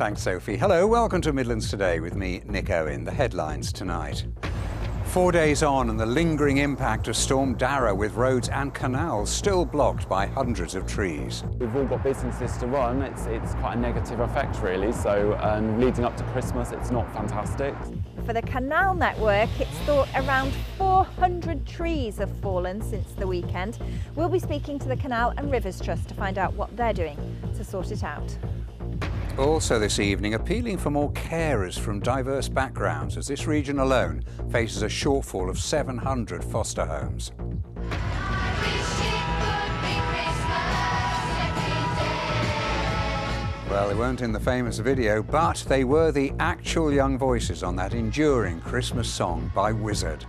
Thanks, Sophie. Hello, welcome to Midlands Today with me, Nick Owen. The headlines tonight. 4 days on and the lingering impact of Storm Dara, with roads and canals still blocked by hundreds of trees. We've all got businesses to run. It's quite a negative effect, really. So leading up to Christmas, it's not fantastic. For the canal network, it's thought around 400 trees have fallen since the weekend. We'll be speaking to the Canal and Rivers Trust to find out what they're doing to sort it out. Also this evening, appealing for more carers from diverse backgrounds, as this region alone faces a shortfall of 700 foster homes. Well, they weren't in the famous video, but they were the actual young voices on that enduring Christmas song by Wizard.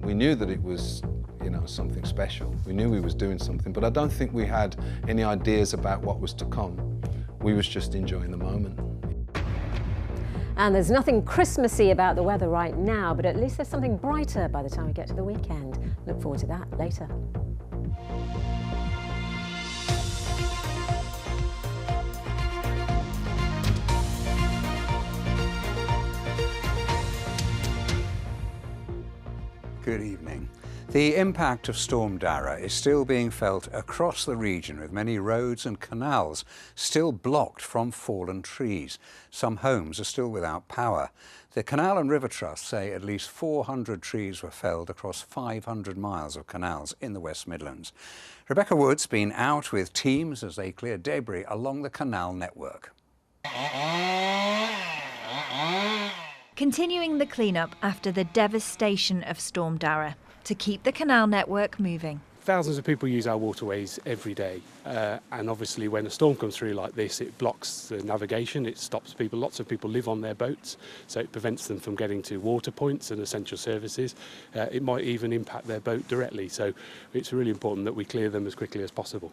We knew that it was, something special. We knew we was doing something, but I don't think we had any ideas about what was to come. We was just enjoying the moment. And there's nothing Christmassy about the weather right now, but at least there's something brighter by the time we get to the weekend. Look forward to that later. Good evening. The impact of Storm Dara is still being felt across the region, with many roads and canals still blocked from fallen trees. Some homes are still without power. The Canal and River Trust say at least 400 trees were felled across 500 miles of canals in the West Midlands. Rebecca Wood's been out with teams as they clear debris along the canal network. Continuing the clean-up after the devastation of Storm Dara to keep the canal network moving. Thousands of people use our waterways every day, and obviously when a storm comes through like this, it blocks the navigation, it stops people. Lots of people live on their boats, so it prevents them from getting to water points and essential services. It might even impact their boat directly, so it's really important that we clear them as quickly as possible.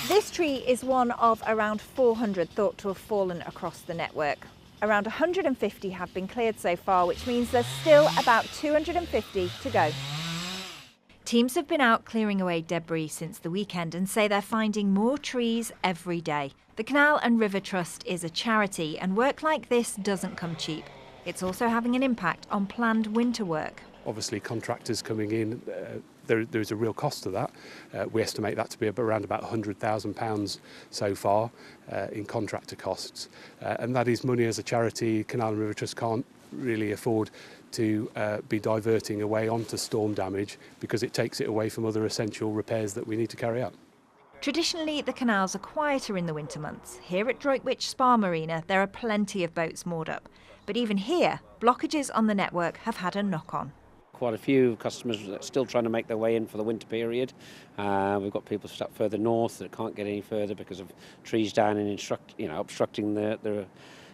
This tree is one of around 400 thought to have fallen across the network. Around 150 have been cleared so far, which means there's still about 250 to go. Teams have been out clearing away debris since the weekend and say they're finding more trees every day. The Canal and River Trust is a charity, and work like this doesn't come cheap. It's also having an impact on planned winter work. Obviously contractors coming in, there's a real cost to that. We estimate that to be around about £100,000 so far in contractor costs. And that is money as a charity. Canal and River Trust can't really afford to be diverting away onto storm damage, because it takes it away from other essential repairs that we need to carry out. Traditionally, the canals are quieter in the winter months. Here at Droitwich Spa Marina, there are plenty of boats moored up. But even here, blockages on the network have had a knock-on. Quite a few customers are still trying to make their way in for the winter period. We've got people stuck further north that can't get any further because of trees down and obstructing the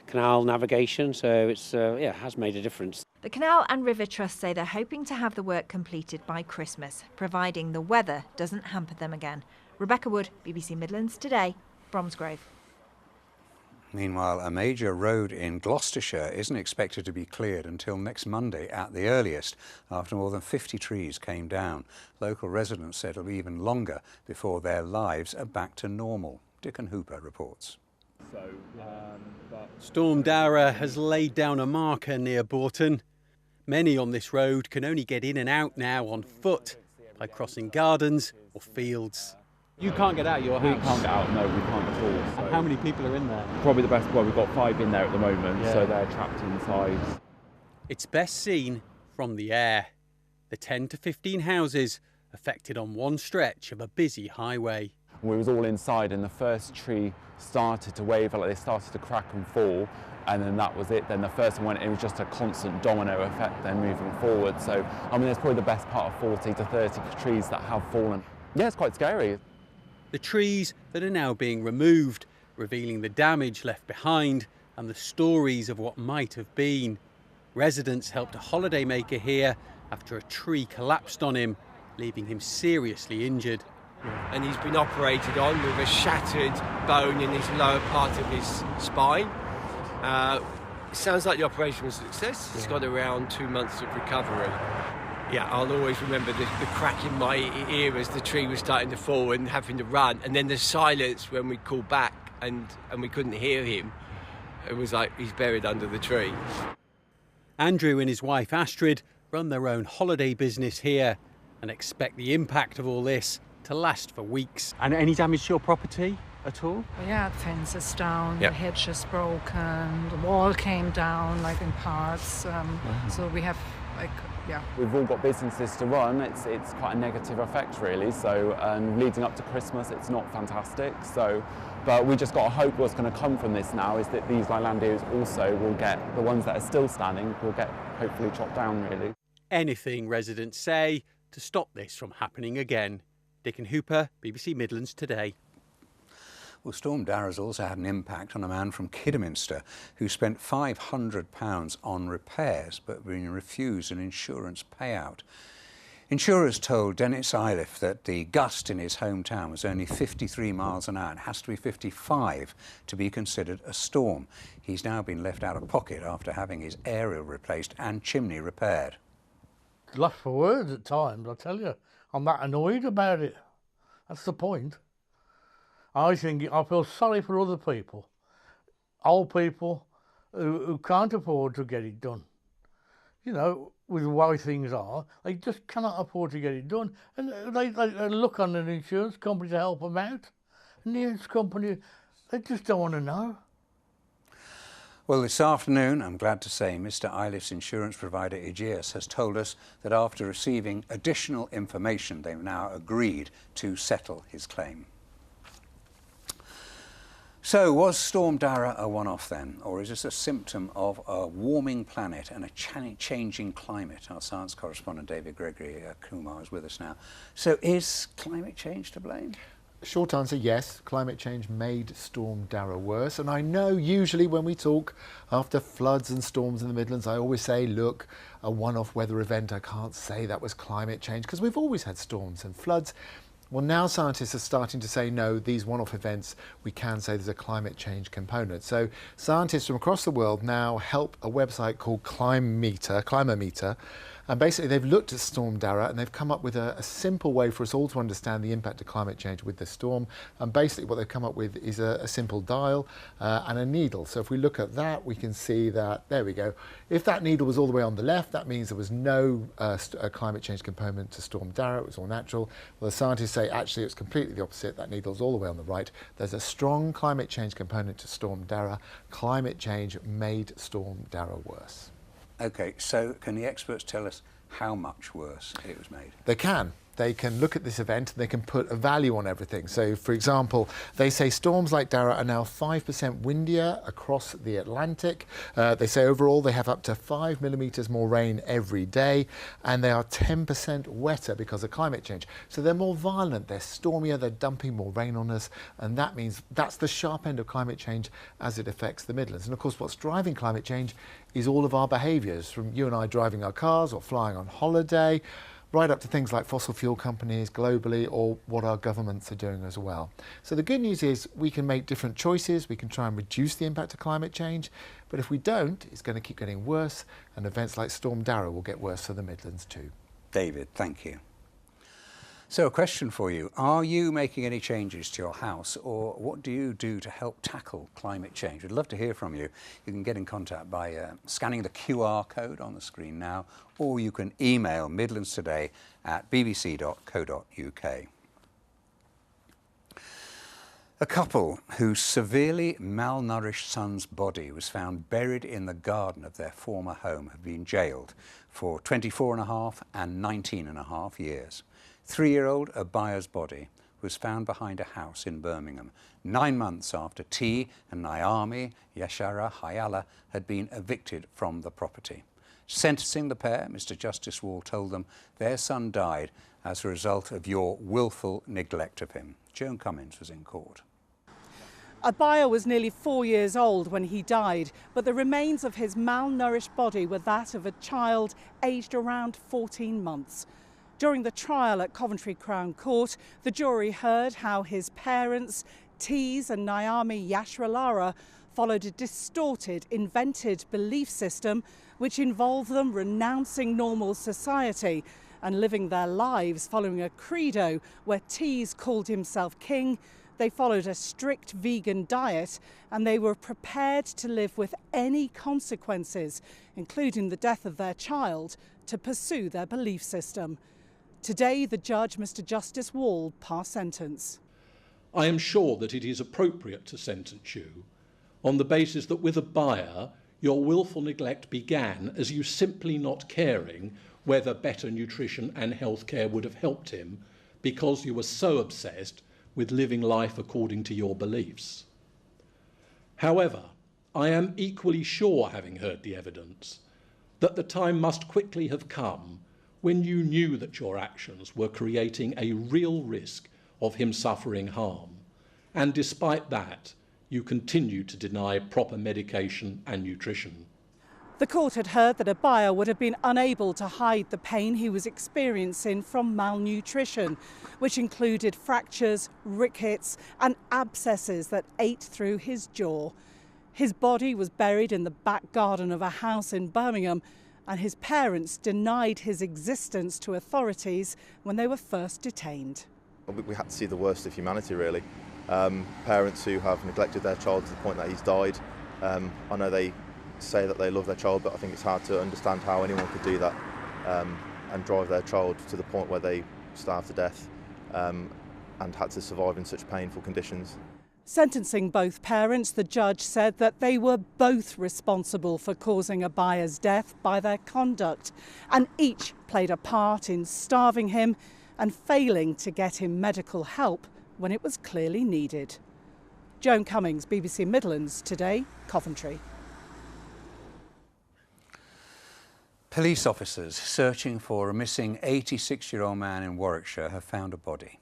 canal navigation. So it's it has made a difference. The Canal and River Trust say they're hoping to have the work completed by Christmas, providing the weather doesn't hamper them again. Rebecca Wood, BBC Midlands Today, Bromsgrove. Meanwhile, a major road in Gloucestershire isn't expected to be cleared until next Monday at the earliest, after more than 50 trees came down. Local residents said it'll be even longer before their lives are back to normal. Dickon Hooper reports. Storm Dara has laid down a marker near Bourton. Many on this road can only get in and out now on foot, by crossing gardens or fields. You can't get out of your house? We can't get out, no, we can't at all. So. And how many people are in there? Probably the best, we've got 5 in there at the moment, so they're trapped inside. It's best seen from the air. The 10 to 15 houses affected on one stretch of a busy highway. We was all inside, and the first tree started to waver, like they started to crack and fall, and then that was it. Then the first one went, it was just a constant domino effect then moving forward. So, I mean, there's probably the best part of 40 to 30 trees that have fallen. Yeah, it's quite scary. The trees that are now being removed, revealing the damage left behind and the stories of what might have been. Residents helped a holidaymaker here after a tree collapsed on him, leaving him seriously injured. And he's been operated on with a shattered bone in his lower part of his spine. It sounds like the operation was a success. It's got around 2 months of recovery. Yeah, I'll always remember the crack in my ear as the tree was starting to fall and having to run, and then the silence when we called back and we couldn't hear him. It was like he's buried under the tree. Andrew and his wife Astrid run their own holiday business here and expect the impact of all this to last for weeks. And any damage to your property at all? Yeah, the fence is down, Yep. the hedge is broken, the wall came down like in parts. So we have We've all got businesses to run. It's quite a negative effect really. So leading up to Christmas, it's not fantastic. So, but we just got to hope what's going to come from this now is that these land areas also will get, the ones that are still standing will get hopefully chopped down really. Anything residents say to stop this from happening again. Dick and Hooper, BBC Midlands Today. Well, Storm Dara's also had an impact on a man from Kidderminster who spent £500 on repairs but being refused an insurance payout. Insurers told Dennis Iliff that the gust in his hometown was only 53 miles an hour. It has to be 55 to be considered a storm. He's now been left out of pocket after having his aerial replaced and chimney repaired. Lost for words at times, I tell you. I'm that annoyed about it. That's the point. I feel sorry for other people, old people who can't afford to get it done. You know, with the way things are, they just cannot afford to get it done. And they look on an insurance company to help them out. And the insurance company, they just don't want to know. Well, this afternoon, I'm glad to say, Mr. Iliff's insurance provider, Aegeus, has told us that after receiving additional information, they've now agreed to settle his claim. So, was Storm Dara a one-off then, or is this a symptom of a warming planet and a changing climate? Our science correspondent David Gregory Kumar is with us now. So, is climate change to blame? Short answer, yes. Climate change made Storm Dara worse. And I know usually when we talk after floods and storms in the Midlands, I always say, look, a one-off weather event, I can't say that was climate change, because we've always had storms and floods. Well, now scientists are starting to say, no, these one-off events, we can say there's a climate change component. So scientists from across the world now help a website called Climometer, and basically they've looked at Storm Dara and they've come up with a simple way for us all to understand the impact of climate change with the storm. And basically what they've come up with is a simple dial and a needle. So if we look at that, we can see that, there we go. If that needle was all the way on the left, that means there was no climate change component to Storm Dara, it was all natural. Well, the scientists say actually it's completely the opposite, that needle's all the way on the right. There's a strong climate change component to Storm Dara. Climate change made Storm Dara worse. OK, so can the experts tell us how much worse it was made? They can. They can look at this event and they can put a value on everything. So, for example, they say storms like Dara are now 5% windier across the Atlantic. They say overall they have up to 5 millimetres more rain every day, and they are 10% wetter because of climate change. So they're more violent, they're stormier, they're dumping more rain on us, and that means that's the sharp end of climate change as it affects the Midlands. And of course, what's driving climate change is all of our behaviours, from you and I driving our cars or flying on holiday, right up to things like fossil fuel companies globally, or what our governments are doing as well. So the good news is we can make different choices, we can try and reduce the impact of climate change, but if we don't, it's going to keep getting worse, and events like Storm Dara will get worse for the Midlands too. David, thank you. So a question for you. Are you making any changes to your house, or what do you do to help tackle climate change? We'd love to hear from you. You can get in contact by scanning the QR code on the screen now, or you can email midlandstoday@bbc.co.uk. A couple whose severely malnourished son's body was found buried in the garden of their former home have been jailed for 24.5 and 19.5 years. 3-year-old Abaya's body was found behind a house in Birmingham 9 months after T and Naomi Yashara Hayala had been evicted from the property. Sentencing the pair, Mr. Justice Wall told them their son died as a result of your willful neglect of him. Joan Cummins was in court. Abaya was nearly 4 years old when he died, but the remains of his malnourished body were that of a child aged around 14 months. During the trial at Coventry Crown Court, the jury heard how his parents, Tees and Naomi Yashralara, followed a distorted, invented belief system which involved them renouncing normal society and living their lives following a credo where Tees called himself king, They followed a strict vegan diet and they were prepared to live with any consequences, including the death of their child, to pursue their belief system. Today, the judge, Mr. Justice Wall, passed sentence. I am sure that it is appropriate to sentence you on the basis that with a buyer, your willful neglect began as you simply not caring whether better nutrition and health care would have helped him because you were so obsessed with living life according to your beliefs. However, I am equally sure, having heard the evidence, that the time must quickly have come when you knew that your actions were creating a real risk of him suffering harm, and despite that, you continue to deny proper medication and nutrition. The court had heard that a buyer would have been unable to hide the pain he was experiencing from malnutrition, which included fractures, rickets and abscesses that ate through his jaw. His body was buried in the back garden of a house in Birmingham, and his parents denied his existence to authorities when they were first detained. We had to see the worst of humanity, really. Parents who have neglected their child to the point that he's died. I know they say that they love their child, but I think it's hard to understand how anyone could do that and drive their child to the point where they starved to death and had to survive in such painful conditions. Sentencing both parents, the judge said that they were both responsible for causing a buyer's death by their conduct, and each played a part in starving him and failing to get him medical help when it was clearly needed. Joan Cummings, BBC Midlands Today, Coventry. Police officers searching for a missing 86-year-old man in Warwickshire have found a body.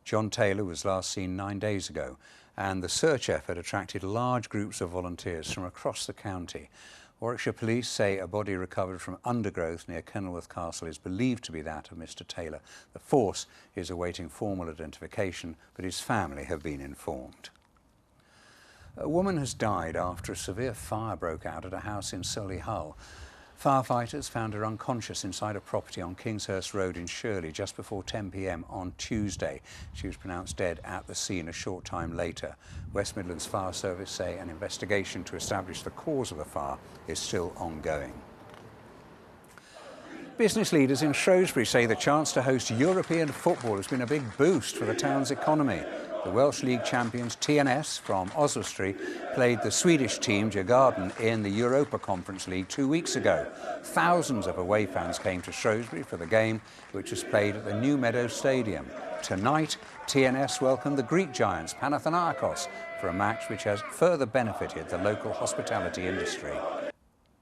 John Taylor was last seen 9 days ago, and the search effort attracted large groups of volunteers from across the county. Warwickshire Police say a body recovered from undergrowth near Kenilworth Castle is believed to be that of Mr Taylor. The force is awaiting formal identification, but his family have been informed. A woman has died after a severe fire broke out at a house in Solihull. Firefighters found her unconscious inside a property on Kingshurst Road in Shirley just before 10 p.m. on Tuesday. She was pronounced dead at the scene a short time later. West Midlands Fire Service say an investigation to establish the cause of the fire is still ongoing. Business leaders in Shrewsbury say the chance to host European football has been a big boost for the town's economy. The Welsh League champions TNS from Oswestry played the Swedish team Djurgården in the Europa Conference League 2 weeks ago. Thousands of away fans came to Shrewsbury for the game, which was played at the New Meadows Stadium. Tonight, TNS welcomed the Greek giants Panathinaikos for a match which has further benefited the local hospitality industry.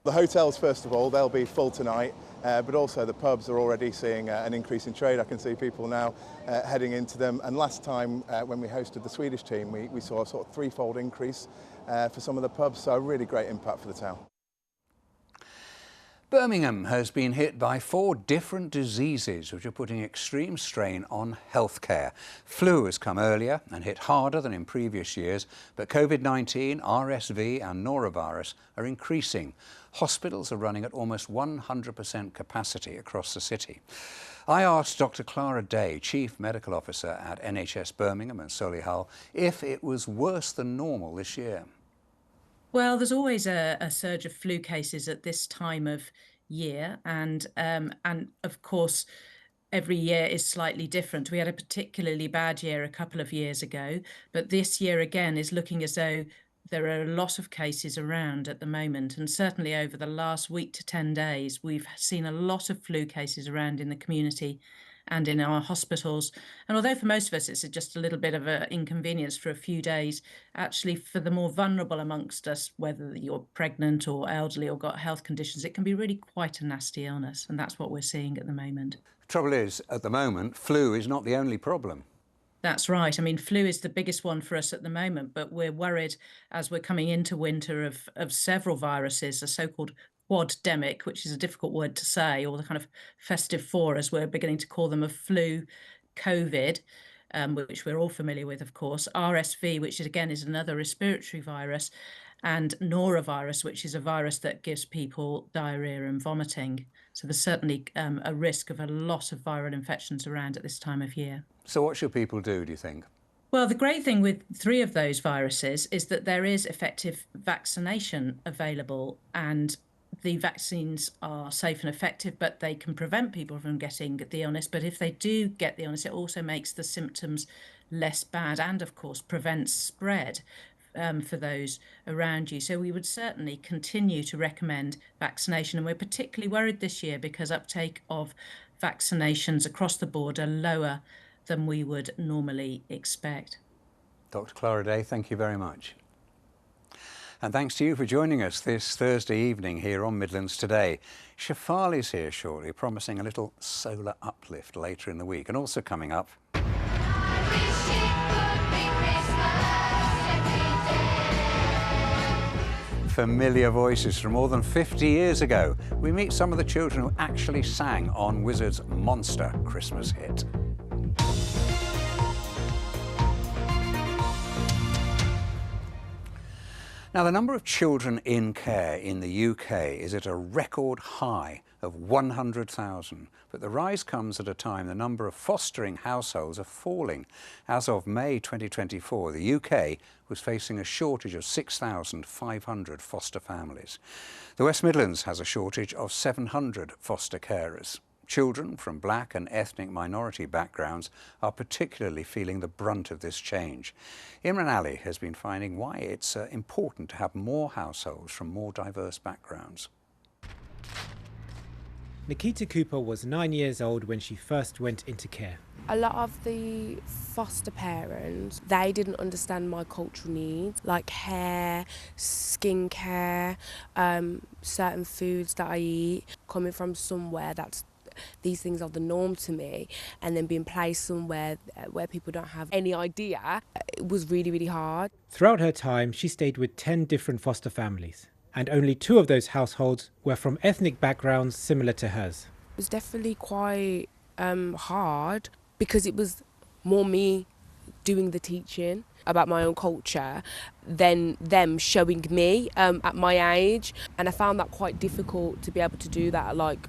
The hotels, first of all, they'll be full tonight, but also the pubs are already seeing an increase in trade. I can see people now heading into them. And last time when we hosted the Swedish team, we saw a sort of threefold increase for some of the pubs, so a really great impact for the town. Birmingham has been hit by 4 different diseases which are putting extreme strain on healthcare. Flu has come earlier and hit harder than in previous years, but COVID-19, RSV and norovirus are increasing. Hospitals are running at almost 100% capacity across the city. I asked Dr Clara Day, Chief Medical Officer at NHS Birmingham and Solihull, if it was worse than normal this year. Well, there's always a surge of flu cases at this time of year, and of course, every year is slightly different. We had a particularly bad year a couple of years ago, but this year again is looking as though there are a lot of cases around at the moment, and certainly over the last week to 10 days, we've seen a lot of flu cases around in the community and in our hospitals. And although for most of us it's just a little bit of an inconvenience for a few days, actually for the more vulnerable amongst us, whether you're pregnant or elderly or got health conditions, it can be really quite a nasty illness, and that's what we're seeing at the moment. The trouble is, at the moment, flu is not the only problem. That's right. I mean, flu is the biggest one for us at the moment, but we're worried as we're coming into winter of several viruses, a so-called quad-demic, which is a difficult word to say, or the kind of festive four, as we're beginning to call them, of flu, COVID, which we're all familiar with, of course, RSV, which is, again is another respiratory virus, and norovirus, which is a virus that gives people diarrhea and vomiting. So there's certainly a risk of a lot of viral infections around at this time of year. So what should people do you think? Well, the great thing with 3 of those viruses is that there is effective vaccination available, and the vaccines are safe and effective, but they can prevent people from getting the illness. But if they do get the illness, it also makes the symptoms less bad and, of course, prevents spread for those around you. So we would certainly continue to recommend vaccination. And we're particularly worried this year because uptake of vaccinations across the board are lower than we would normally expect. Dr. Clara Day, thank you very much. And thanks to you for joining us this Thursday evening here on Midlands Today. Shafali's here shortly, promising a little solar uplift later in the week. And also coming up... familiar voices from more than 50 years ago. We meet some of the children who actually sang on Wizard's monster Christmas hit. Now, the number of children in care in the UK is at a record high of 100,000, but the rise comes at a time the number of fostering households are falling. As of May 2024, the UK was facing a shortage of 6,500 foster families. The West Midlands has a shortage of 700 foster carers. Children from black and ethnic minority backgrounds are particularly feeling the brunt of this change. Imran Ali has been finding why it's important to have more households from more diverse backgrounds. Nikita Cooper was 9 years old when she first went into care. A lot of the foster parents, they didn't understand my cultural needs, like hair, skincare, certain foods that I eat, coming from somewhere that's these things are the norm to me, and then being placed somewhere where people don't have any idea, it was really, really hard. Throughout her time, she stayed with 10 different foster families, and only 2 of those households were from ethnic backgrounds similar to hers. It was definitely quite hard because it was more me doing the teaching about my own culture than them showing me at my age, and I found that quite difficult to be able to do that at like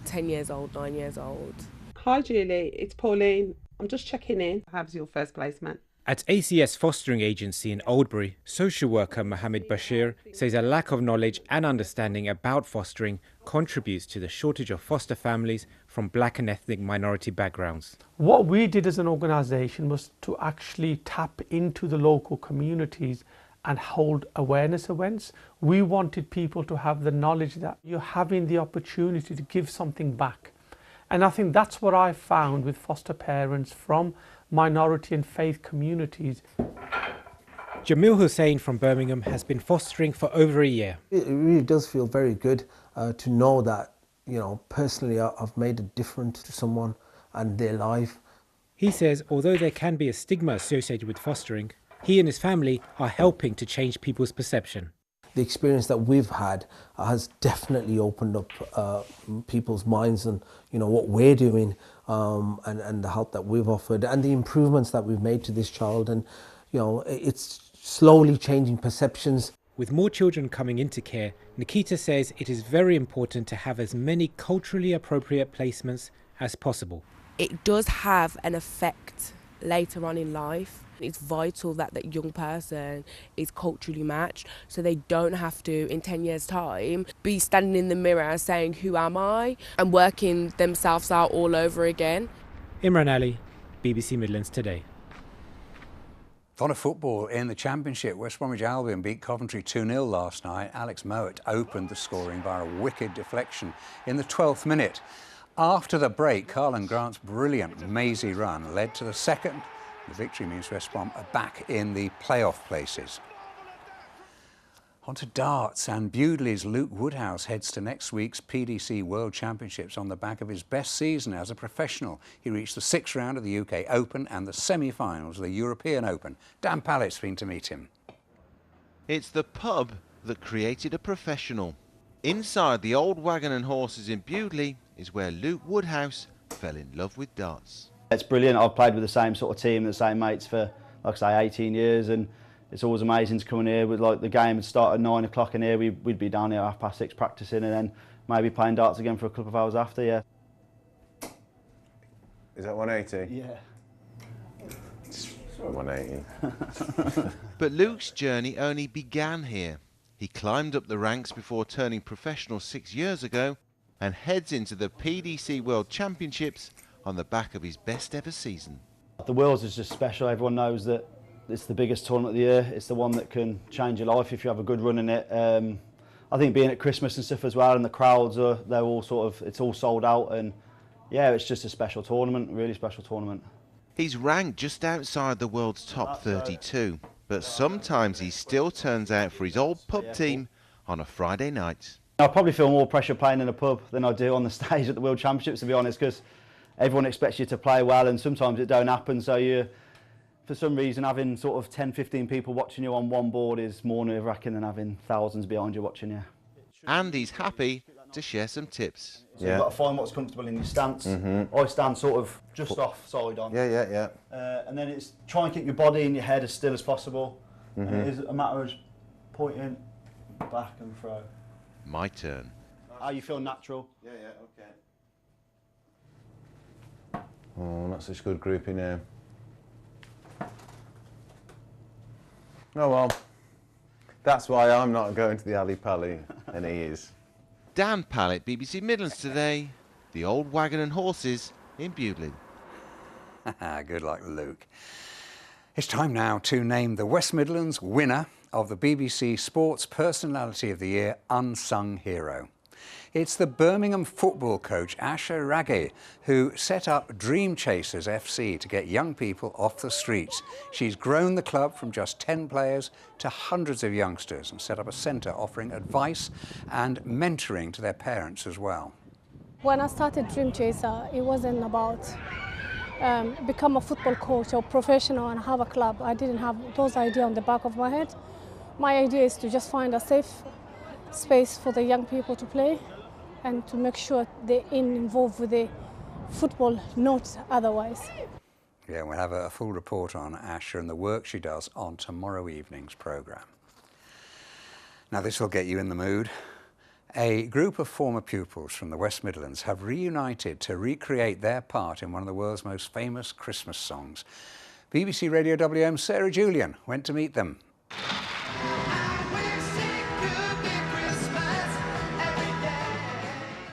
10 years old, 9 years old. Hi Julie, it's Pauline. I'm just checking in. How's your first placement? At ACS Fostering Agency in Oldbury, social worker Mohammed Bashir says a lack of knowledge and understanding about fostering contributes to the shortage of foster families from black and ethnic minority backgrounds. What we did as an organisation was to actually tap into the local communities and hold awareness events. We wanted people to have the knowledge that you're having the opportunity to give something back. And I think that's what I found with foster parents from minority and faith communities. Jamil Hussain from Birmingham has been fostering for over a year. It really does feel very good to know that, you know, personally I've made a difference to someone and their life. He says although there can be a stigma associated with fostering, he and his family are helping to change people's perception. The experience that we've had has definitely opened up people's minds on, you know, what we're doing and the help that we've offered and the improvements that we've made to this child, and you know, it's slowly changing perceptions. With more children coming into care, Nikita says it is very important to have as many culturally appropriate placements as possible. It does have an effect later on in life. It's vital that that young person is culturally matched, so they don't have to, in 10 years' time, be standing in the mirror saying, who am I? And working themselves out all over again. Imran Ali, BBC Midlands Today. On a football in the Championship, West Bromwich Albion beat Coventry 2-0 last night. Alex Mowat opened the scoring by a wicked deflection in the 12th minute. After the break, Carlan Grant's brilliant mazy run led to the second. The victory means West Brom are back in the playoff places. On to darts, and Bewdley's Luke Woodhouse heads to next week's PDC World Championships on the back of his best season as a professional. He reached the 6th round of the UK Open and the semi-finals of the European Open. Dan Pallett's been to meet him. It's the pub that created a professional. Inside the old Wagon and Horses in Bewdley is where Luke Woodhouse fell in love with darts. It's brilliant. I've played with the same sort of team, the same mates for, like I say, 18 years, and it's always amazing to come in here with, like, the game would start at 9 o'clock in here, we'd be down here at 6:30 practicing, and then maybe playing darts again for a couple of hours after, yeah. Is that 180? Yeah. 180. But Luke's journey only began here. He climbed up the ranks before turning professional 6 years ago and heads into the PDC World Championships on the back of his best ever season. The Worlds is just special. Everyone knows that it's the biggest tournament of the year. It's the one that can change your life if you have a good run in it. I think being at Christmas and stuff as well, and the crowds they're all it's all sold out, and yeah, it's just a special tournament, really special tournament. He's ranked just outside the world's top 32, but sometimes he still turns out for his old pub team on a Friday night. I probably feel more pressure playing in a pub than I do on the stage at the World Championships, to be honest, because everyone expects you to play well, and sometimes it don't happen. So for some reason, having sort of 10, 15 people watching you on one board is more nerve-wracking than having thousands behind you watching you. And he's happy to share some tips. So you've got to find what's comfortable in your stance. I stand sort of just off side on. Yeah. And then it's try and keep your body and your head as still as possible. And it is a matter of pointing back and throw. My turn. How you feel natural? Yeah, okay. Oh, not such good grouping now. Oh well, that's why I'm not going to the Ali Pally, and he is. Dan Pallett, BBC Midlands Today, the old wagon and horses in Bewdley. Good luck, Luke. It's time now to name the West Midlands winner of the BBC Sports Personality of the Year Unsung Hero. It's the Birmingham football coach Asha Raghi who set up Dream Chasers FC to get young people off the streets. She's grown the club from just 10 players to hundreds of youngsters and set up a centre offering advice and mentoring to their parents as well. When I started Dream Chaser, it wasn't about become a football coach or professional and have a club. I didn't have those ideas on the back of my head. My idea is to just find a safe space for the young people to play and to make sure they're involved with the football, not otherwise. Yeah, we'll have a full report on Asha and the work she does on tomorrow evening's programme. Now this will get you in the mood. A group of former pupils from the West Midlands have reunited to recreate their part in one of the world's most famous Christmas songs. BBC Radio WM's Sarah Julian went to meet them.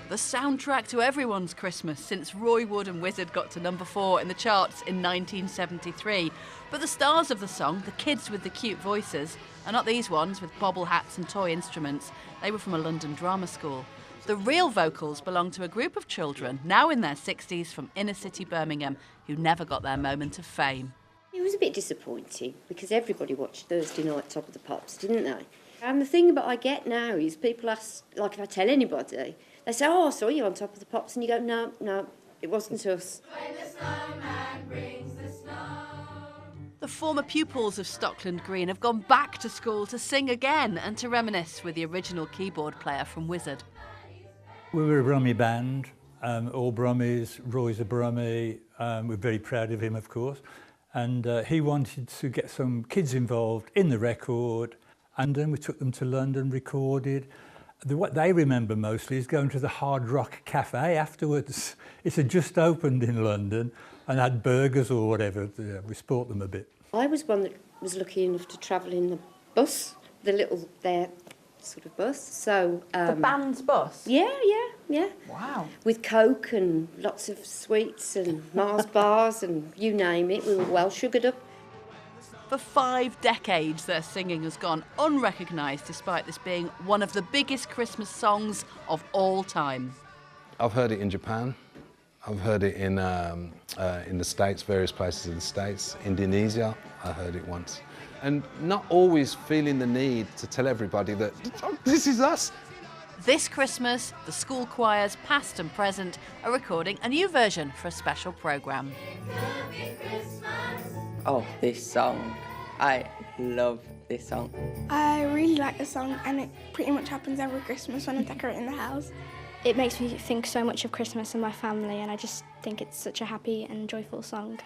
The soundtrack to everyone's Christmas since Roy Wood and Wizard got to number 4 in the charts in 1973. But the stars of the song, the kids with the cute voices, are not these ones with bobble hats and toy instruments. They were from a London drama school. The real vocals belong to a group of children, now in their 60s, from inner city Birmingham, who never got their moment of fame. It was a bit disappointing because everybody watched Thursday night Top of the Pops, didn't they? And the thing about I get now is people ask, like if I tell anybody, they say, oh, I saw you on Top of the Pops, and you go, no, it wasn't us. When the snowman brings the snow. The former pupils of Stockland Green have gone back to school to sing again and to reminisce with the original keyboard player from Wizard. We were a Brummie band, all Brummies. Roy's a Brummie. We're very proud of him, of course. And he wanted to get some kids involved in the record, and then we took them to London, recorded. What they remember mostly is going to the Hard Rock Cafe afterwards. It had just opened in London and had burgers or whatever. We sport them a bit. I was one that was lucky enough to travel in the bus, their sort of bus. So The band's bus? Yeah. Wow. With Coke and lots of sweets and Mars bars and you name it. We were well sugared up. For 5 decades, their singing has gone unrecognised, despite this being one of the biggest Christmas songs of all time. I've heard it in Japan. I've heard it in the States, various places in the States. Indonesia, I heard it once. And not always feeling the need to tell everybody that, oh, this is us. This Christmas, the school choirs, past and present, are recording a new version for a special programme. Oh, this song. I love this song. I really like the song, and it pretty much happens every Christmas when I'm decorating the house. It makes me think so much of Christmas and my family, and I just think it's such a happy and joyful song.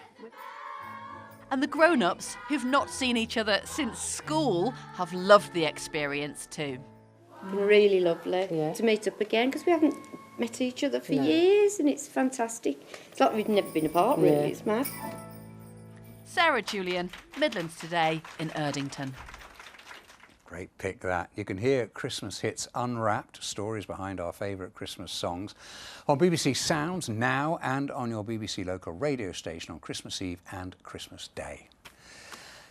And the grown-ups, who've not seen each other since school, have loved the experience too. Really lovely to meet up again because we haven't met each other for years, and it's fantastic. It's like we've never been apart, really. It's mad. Sarah Julian, Midlands Today in Erdington. Great pick, that. You can hear Christmas hits unwrapped, stories behind our favourite Christmas songs, on BBC Sounds now and on your BBC local radio station on Christmas Eve and Christmas Day.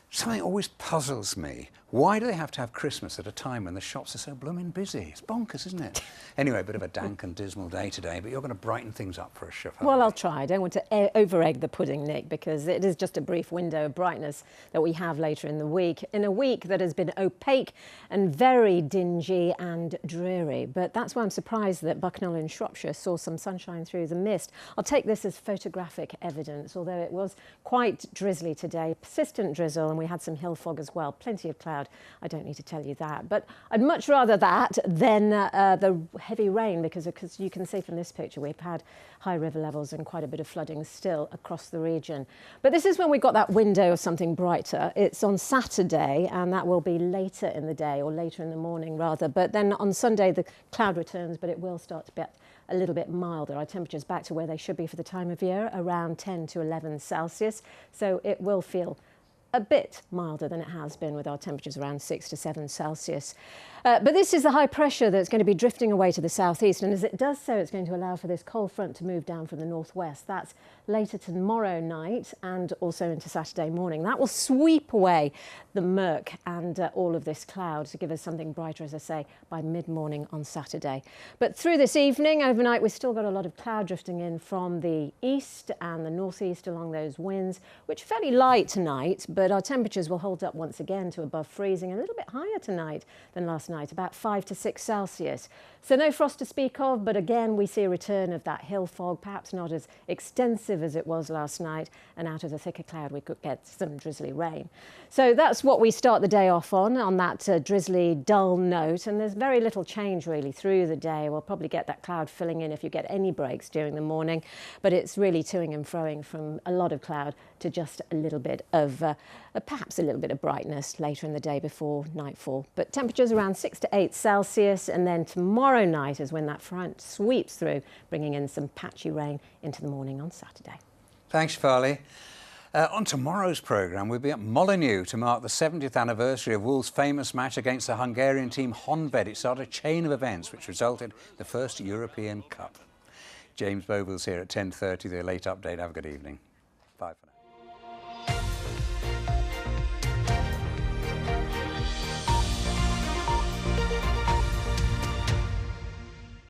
Something always puzzles me. Why do they have to have Christmas at a time when the shops are so blooming busy? It's bonkers, isn't it? Anyway, a bit of a dank and dismal day today, but you're going to brighten things up for us, Chef. Well, I'll try. I don't want to over-egg the pudding, Nick, because it is just a brief window of brightness that we have later in the week. In a week that has been opaque and very dingy and dreary. But that's why I'm surprised that Bucknell in Shropshire saw some sunshine through the mist. I'll take this as photographic evidence, although it was quite drizzly today, persistent drizzle, and we had some hill fog as well. Plenty of cloud. I don't need to tell you that. But I'd much rather that than the heavy rain, because you can see from this picture we've had high river levels and quite a bit of flooding still across the region. But this is when we got that window of something brighter. It's on Saturday, and that will be later in the day, or later in the morning rather. But then on Sunday the cloud returns, but it will start to get a little bit milder. Our temperatures back to where they should be for the time of year, around 10 to 11 Celsius. So it will feel a bit milder than it has been, with our temperatures around 6 to 7 Celsius. But this is the high pressure that's going to be drifting away to the southeast, and as it does so, it's going to allow for this cold front to move down from the northwest. That's later tomorrow night and also into Saturday morning. That will sweep away the murk and all of this cloud to give us something brighter, as I say, by mid-morning on Saturday. But through this evening, overnight, we've still got a lot of cloud drifting in from the east and the northeast along those winds, which are fairly light tonight, but our temperatures will hold up once again to above freezing, a little bit higher tonight than last night, about 5 to 6 Celsius. So no frost to speak of, but again we see a return of that hill fog, perhaps not as extensive as it was last night, and out of the thicker cloud we could get some drizzly rain. So that's what we start the day off on that drizzly, dull note, and there's very little change really through the day. We'll probably get that cloud filling in if you get any breaks during the morning, but it's really toing and froing from a lot of cloud to just a little bit of perhaps a little bit of brightness later in the day before nightfall. But temperatures around 6 to 8 Celsius, and then tomorrow night is when that front sweeps through, bringing in some patchy rain into the morning on Saturday. Thanks, Farley. On tomorrow's programme, we'll be at Molineux to mark the 70th anniversary of Wolves' famous match against the Hungarian team Honvéd. It started a chain of events which resulted in the first European Cup. James Boville's here at 10:30, the late update. Have a good evening. Bye for now.